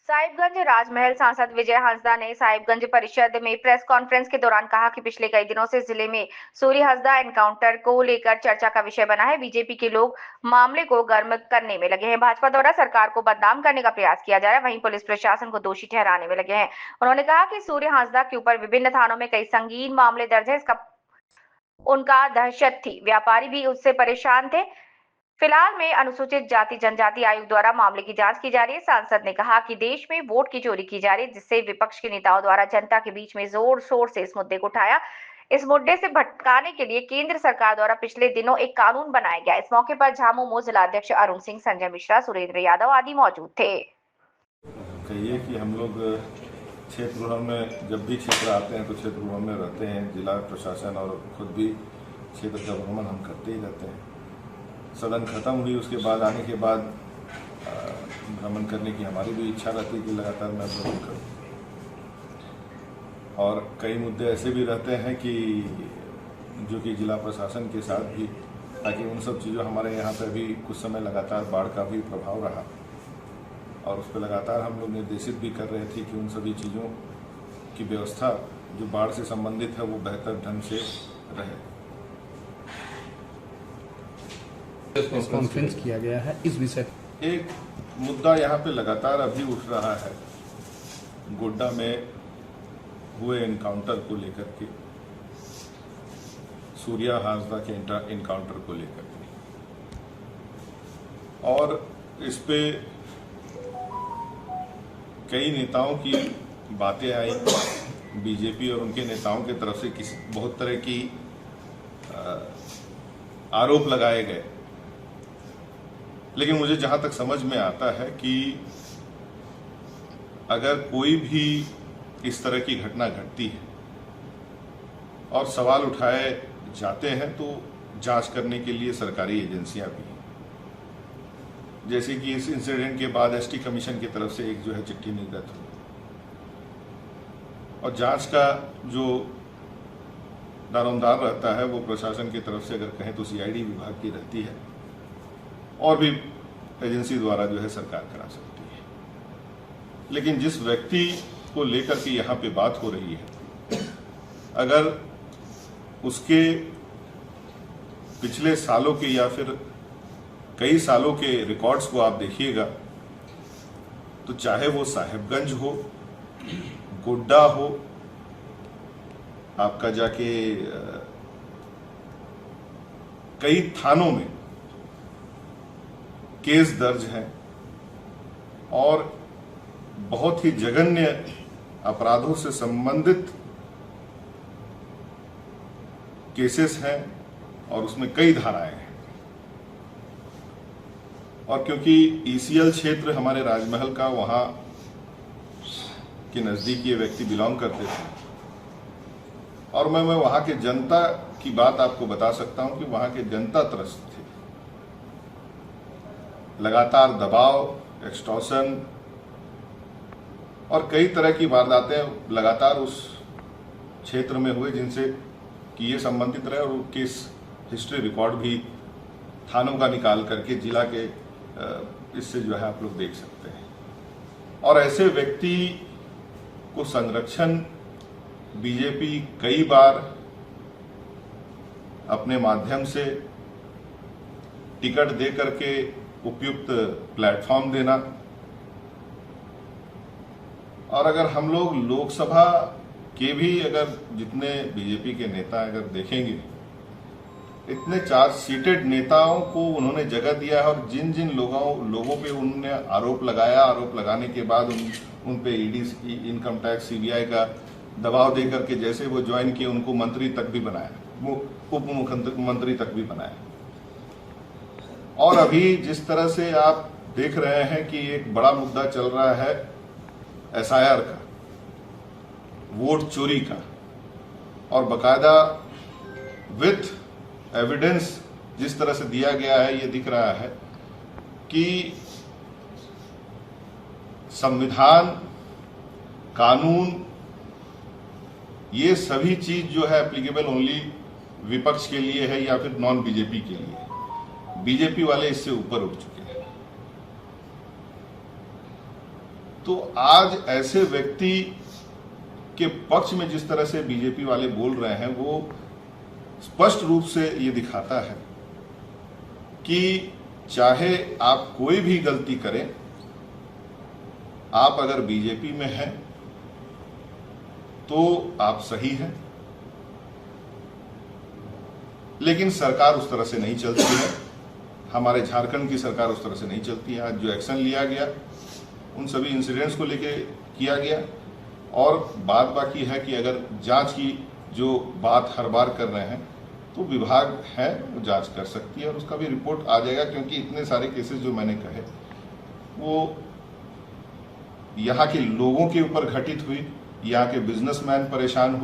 साहिबगंज राजमहल सांसद विजय हांसदा ने साहिबगंज परिषद में प्रेस कॉन्फ्रेंस के दौरान कहा कि पिछले कई दिनों से जिले में सूर्य हांसदा एनकाउंटर को लेकर चर्चा का विषय बना है। बीजेपी के लोग मामले को गर्म करने में लगे हैं। भाजपा द्वारा सरकार को बदनाम करने का प्रयास किया जा रहा है, वहीं पुलिस प्रशासन को दोषी ठहराने में लगे हैं। उन्होंने कहा कि सूर्य हांसदा के ऊपर विभिन्न थानों में कई संगीन मामले दर्ज है। इसका उनका दहशत थी, व्यापारी भी उससे परेशान थे। फिलहाल में अनुसूचित जाति जनजाति आयोग द्वारा मामले की जांच की जा रही है। सांसद ने कहा कि देश में वोट की चोरी की जा रही है, जिससे विपक्ष के नेताओं द्वारा जनता के बीच में जोर शोर से इस मुद्दे को उठाया। इस मुद्दे से भटकाने के लिए केंद्र सरकार द्वारा पिछले दिनों एक कानून बनाया गया। इस मौके पर झामुमो जिलाध्यक्ष अरुण सिंह, संजय मिश्रा, सुरेंद्र यादव आदि मौजूद थे। कहिए कि हम लोग क्षेत्र में जब भी क्षेत्र आते हैं तो क्षेत्र में रहते हैं। जिला प्रशासन और खुद भी क्षेत्र का भ्रमण हम करते ही रहते हैं। सदन खत्म हुई उसके बाद आने के बाद भ्रमण करने की हमारी भी इच्छा रहती है कि लगातार मैं भ्रमण करूं। और कई मुद्दे ऐसे भी रहते हैं कि जो कि जिला प्रशासन के साथ भी, ताकि उन सब चीज़ों हमारे यहाँ पे भी कुछ समय लगातार बाढ़ का भी प्रभाव रहा और उस पर लगातार हम लोग निर्देशित भी कर रहे थे कि उन सभी चीज़ों की व्यवस्था जो बाढ़ से संबंधित है वो बेहतर ढंग से रहे। कॉन्फ्रेंस किया गया है इस विषय। एक मुद्दा यहाँ पे लगातार अभी उठ रहा है, गोड्डा में हुए एनकाउंटर को लेकर के, सूर्या हांसदा के एनकाउंटर को लेकर के, और इस पे कई नेताओं की बातें आई। बीजेपी और उनके नेताओं की तरफ से बहुत तरह की आरोप लगाए गए, लेकिन मुझे जहां तक समझ में आता है कि अगर कोई भी इस तरह की घटना घटती है और सवाल उठाए जाते हैं तो जांच करने के लिए सरकारी एजेंसियां भी हैं। जैसे कि इस इंसिडेंट के बाद एसटी कमीशन की तरफ से एक जो है चिट्ठी निर्गत हुई और जांच का जो दारोमदार रहता है वो प्रशासन की तरफ से अगर कहें तो सीआईडी विभाग की रहती है और भी एजेंसी द्वारा जो है सरकार करा सकती है। लेकिन जिस व्यक्ति को लेकर के यहाँ पे बात हो रही है, अगर उसके पिछले सालों के या फिर कई सालों के रिकॉर्ड्स को आप देखिएगा तो चाहे वो साहिबगंज हो, गोड्डा हो, आपका जाके कई थानों में केस दर्ज हैं और बहुत ही जघन्य अपराधों से संबंधित केसेस हैं और उसमें कई धाराएं हैं। और क्योंकि ईसीएल क्षेत्र हमारे राजमहल का, वहां के नजदीक ये व्यक्ति बिलोंग करते थे और मैं वहां के जनता की बात आपको बता सकता हूं कि वहां के जनता त्रस्त थे। लगातार दबाव, एक्सटॉर्शन और कई तरह की वारदातें लगातार उस क्षेत्र में हुए जिनसे कि ये संबंधित रहे और केस हिस्ट्री रिकॉर्ड भी थानों का निकाल करके जिला के इससे जो है आप लोग देख सकते हैं। और ऐसे व्यक्ति को संरक्षण बीजेपी कई बार अपने माध्यम से टिकट दे करके उपयुक्त प्लेटफॉर्म देना, और अगर हम लोग लोकसभा के भी अगर जितने बीजेपी के नेता अगर देखेंगे, इतने चार्ज सीटेड नेताओं को उन्होंने जगह दिया है और जिन जिन लोगों पे उन्होंने आरोप लगाया, आरोप लगाने के बाद उन पे ईडी, इनकम टैक्स, सीबीआई का दबाव देकर के जैसे वो ज्वाइन किए, उनको मंत्री तक भी बनाया, उप मुख्यमंत्री तक भी बनाया। और अभी जिस तरह से आप देख रहे हैं कि एक बड़ा मुद्दा चल रहा है एसआईआर का, वोट चोरी का, और बकायदा विथ एविडेंस जिस तरह से दिया गया है, ये दिख रहा है कि संविधान, कानून ये सभी चीज जो है एप्लीकेबल ओनली विपक्ष के लिए है या फिर नॉन बीजेपी के लिए। बीजेपी वाले इससे ऊपर उठ चुके हैं। तो आज ऐसे व्यक्ति के पक्ष में जिस तरह से बीजेपी वाले बोल रहे हैं, वो स्पष्ट रूप से ये दिखाता है कि चाहे आप कोई भी गलती करें, आप अगर बीजेपी में हैं तो आप सही हैं, लेकिन सरकार उस तरह से नहीं चलती है। हमारे झारखंड की सरकार उस तरह से नहीं चलती है। आज जो एक्शन लिया गया उन सभी इंसिडेंट्स को लेके किया गया, और बात बाकी है कि अगर जांच की जो बात हर बार कर रहे हैं तो विभाग है वो जांच कर सकती है और उसका भी रिपोर्ट आ जाएगा, क्योंकि इतने सारे केसेस जो मैंने कहे वो यहाँ के लोगों के ऊपर घटित हुई, यहाँ के बिजनेसमैन परेशान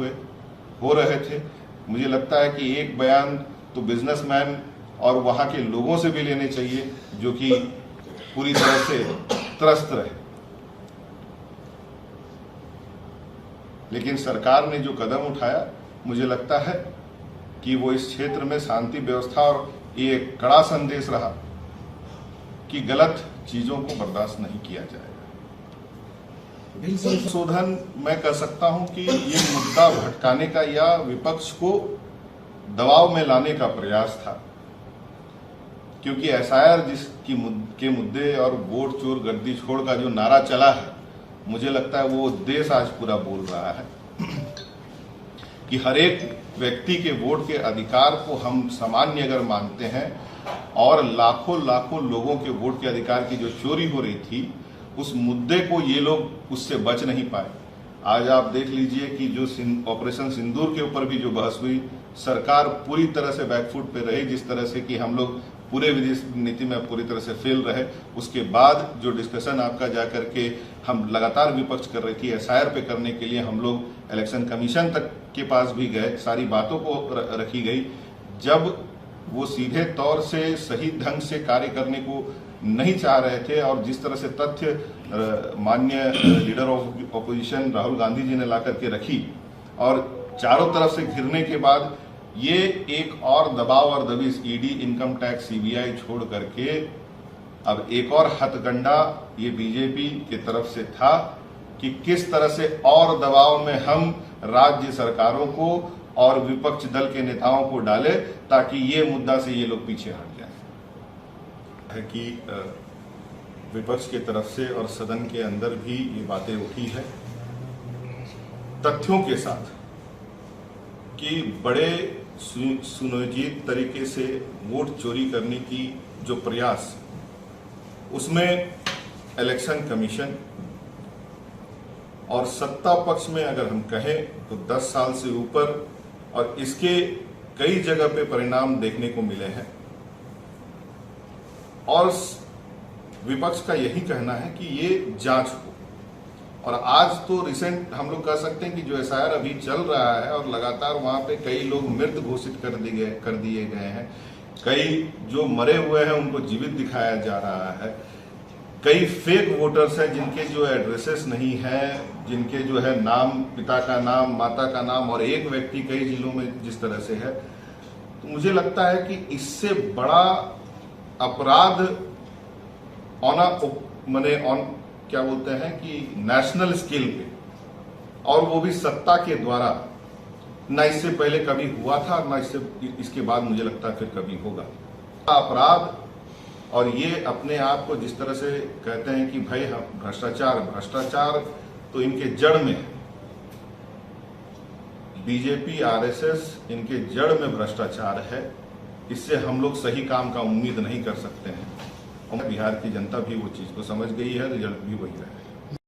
हो रहे थे। मुझे लगता है कि एक बयान तो बिजनेसमैन और वहाँ के लोगों से भी लेने चाहिए जो कि पूरी तरह से त्रस्त रहे। लेकिन सरकार ने जो कदम उठाया, मुझे लगता है कि वो इस क्षेत्र में शांति व्यवस्था और ये कड़ा संदेश रहा कि गलत चीजों को बर्दाश्त नहीं किया जाएगा। संशोधन मैं कह सकता हूं कि ये मुद्दा भटकाने का या विपक्ष को दबाव में लाने का प्रयास था, क्योंकि एसआईआर के मुद्दे और वोट चोर गद्दी छोड़ का जो नारा चला है, मुझे लगता है वो देश आज पूरा बोल रहा है कि हर एक व्यक्ति के वोट के अधिकार को हम सामान्य अगर मानते हैं, और लाखों लाखों लोगों के वोट के अधिकार की जो चोरी हो रही थी, उस मुद्दे को ये लोग उससे बच नहीं पाए। आज आप देख लीजिए कि जो ऑपरेशन सिंदूर के ऊपर भी जो बहस हुई, सरकार पूरी तरह से बैकफुट पे रही, जिस तरह से कि हम लोग पूरे विदेश नीति में पूरी तरह से फेल रहे। उसके बाद जो डिस्कशन आपका जाकर के हम लगातार विपक्ष कर रही थी एसआईआर पे करने के लिए, हम लोग इलेक्शन कमीशन तक के पास भी गए, सारी बातों को रखी गई। जब वो सीधे तौर से सही ढंग से कार्य करने को नहीं चाह रहे थे, और जिस तरह से तथ्य माननीय leader of opposition Rahul Gandhi ji ने ला करके रखी, और चारों तरफ से घिरने के बाद ये एक और दबाव और दबिश ईडी, इनकम टैक्स, सीबीआई छोड़ करके अब एक और हथकंडा ये बीजेपी की तरफ से था कि किस तरह से और दबाव में हम राज्य सरकारों को और विपक्ष दल के नेताओं को डाले, ताकि ये मुद्दा से ये लोग पीछे हट जाए। है कि विपक्ष के तरफ से और सदन के अंदर भी ये बातें उठी है तथ्यों के साथ कि बड़े सुनियोजित तरीके से वोट चोरी करने की जो प्रयास, उसमें इलेक्शन कमीशन और सत्ता पक्ष में अगर हम कहें तो 10 साल से ऊपर, और इसके कई जगह पे परिणाम देखने को मिले हैं। और विपक्ष का यही कहना है कि ये जांच हो, और आज तो रिसेंट हम लोग कह सकते हैं कि जो एसआईआर अभी चल रहा है और लगातार वहां पे कई लोग मृत घोषित कर दिए गए हैं, कई जो मरे हुए हैं उनको जीवित दिखाया जा रहा है, कई फेक वोटर्स हैं जिनके जो एड्रेसेस नहीं है, जिनके जो है नाम, पिता का नाम, माता का नाम, और एक व्यक्ति कई जिलों में जिस तरह से है, तो मुझे लगता है कि इससे बड़ा अपराध क्या बोलते हैं कि नेशनल स्केल पे, और वो भी सत्ता के द्वारा, ना इससे पहले कभी हुआ था, ना इसके बाद मुझे लगता है फिर कभी होगा। अपराध, और ये अपने आप को जिस तरह से कहते हैं कि भाई हम भ्रष्टाचार तो इनके जड़ में है, बीजेपी आरएसएस इनके जड़ में भ्रष्टाचार है। इससे हम लोग सही काम का उम्मीद नहीं कर सकते हैं। और बिहार की जनता भी वो चीज को समझ गई है, रिजल्ट भी वही रहा है।